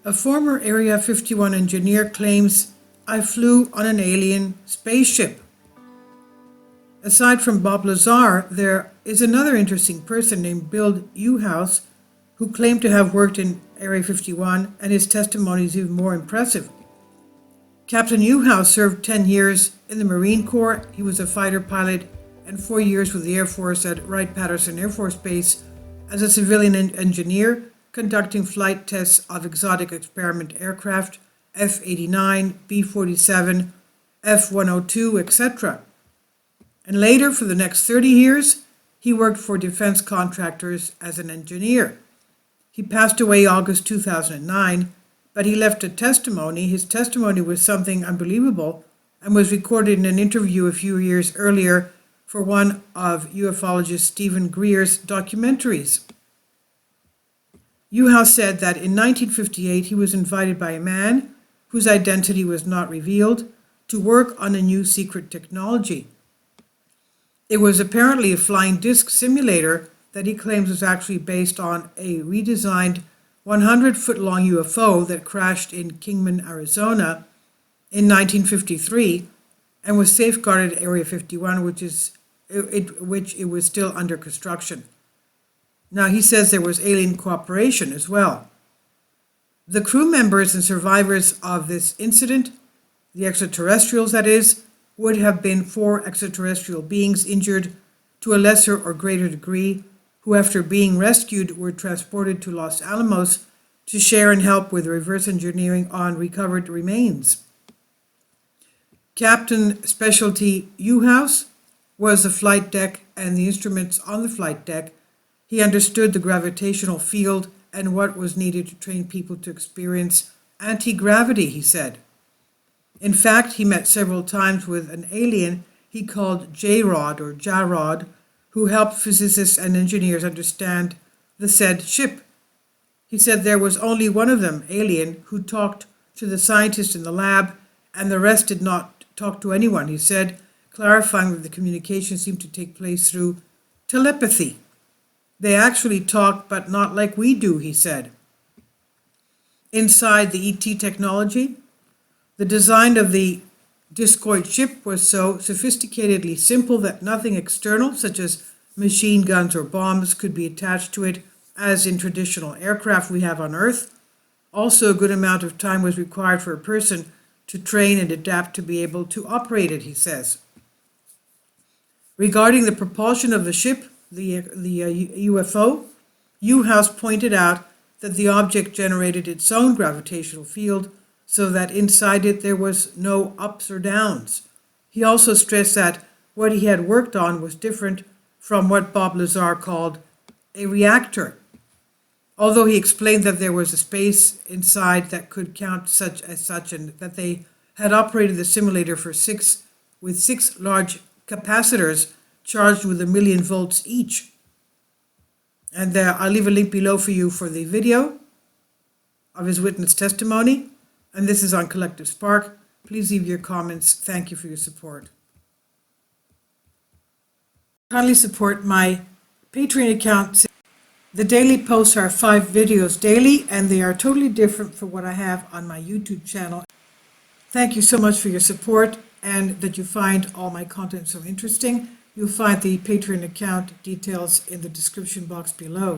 A former Area 51 engineer claims, "I flew on an alien spaceship." Aside from Bob Lazar, there is another interesting person named Bill Uhouse who claimed to have worked in Area 51, and his testimony is even more impressive. Captain Uhouse served 10 years in the Marine Corps. He was a fighter pilot and 4 years with the Air Force at Wright-Patterson Air Force Base as a civilian engineer, conducting flight tests of exotic experiment aircraft, F-89, B-47, F-102, etc. And later, for the next 30 years, he worked for defense contractors as an engineer. He passed away August 2009, but he left a testimony. His testimony was something unbelievable and was recorded in an interview a few years earlier for one of ufologist Stephen Greer's documentaries. Uhouse said that in 1958 he was invited by a man whose identity was not revealed to work on a new secret technology. It was apparently a flying disc simulator that he claims was actually based on a redesigned 100-foot-long UFO that crashed in Kingman, Arizona in 1953 and was safeguarded at Area 51, which it was still under construction. Now, he says there was alien cooperation as well. The crew members and survivors of this incident, the extraterrestrials that is, would have been 4 extraterrestrial beings injured to a lesser or greater degree, who after being rescued were transported to Los Alamos to share and help with reverse engineering on recovered remains. Captain Specialty Uhouse was the flight deck and the instruments on the flight deck. He understood the gravitational field and what was needed to train people to experience anti-gravity, he said. In fact, he met several times with an alien he called J-Rod or Jarod, who helped physicists and engineers understand the said ship. He said there was only one of them, alien, who talked to the scientist in the lab, and the rest did not talk to anyone, he said, clarifying that the communication seemed to take place through telepathy. They actually talk, but not like we do, he said. Inside the ET technology, the design of the discoid ship was so sophisticatedly simple that nothing external, such as machine guns or bombs, could be attached to it, as in traditional aircraft we have on Earth. Also, a good amount of time was required for a person to train and adapt to be able to operate it, he says. Regarding the propulsion of the ship, the UFO, Uhouse pointed out that the object generated its own gravitational field, so that inside it there was no ups or downs. He also stressed that what he had worked on was different from what Bob Lazar called a reactor. Although he explained that there was a space inside that could count such, and that they had operated the simulator with six large capacitors charged with 1,000,000 volts each. And I'll leave a link below for you for the video of his witness testimony. And this is on Collective Spark. Please leave your comments. Thank you for your support. Kindly support my Patreon account. The daily posts are 5 videos daily, and they are totally different from what I have on my YouTube channel. Thank you so much for your support and that you find all my content so interesting. You'll find the Patreon account details in the description box below.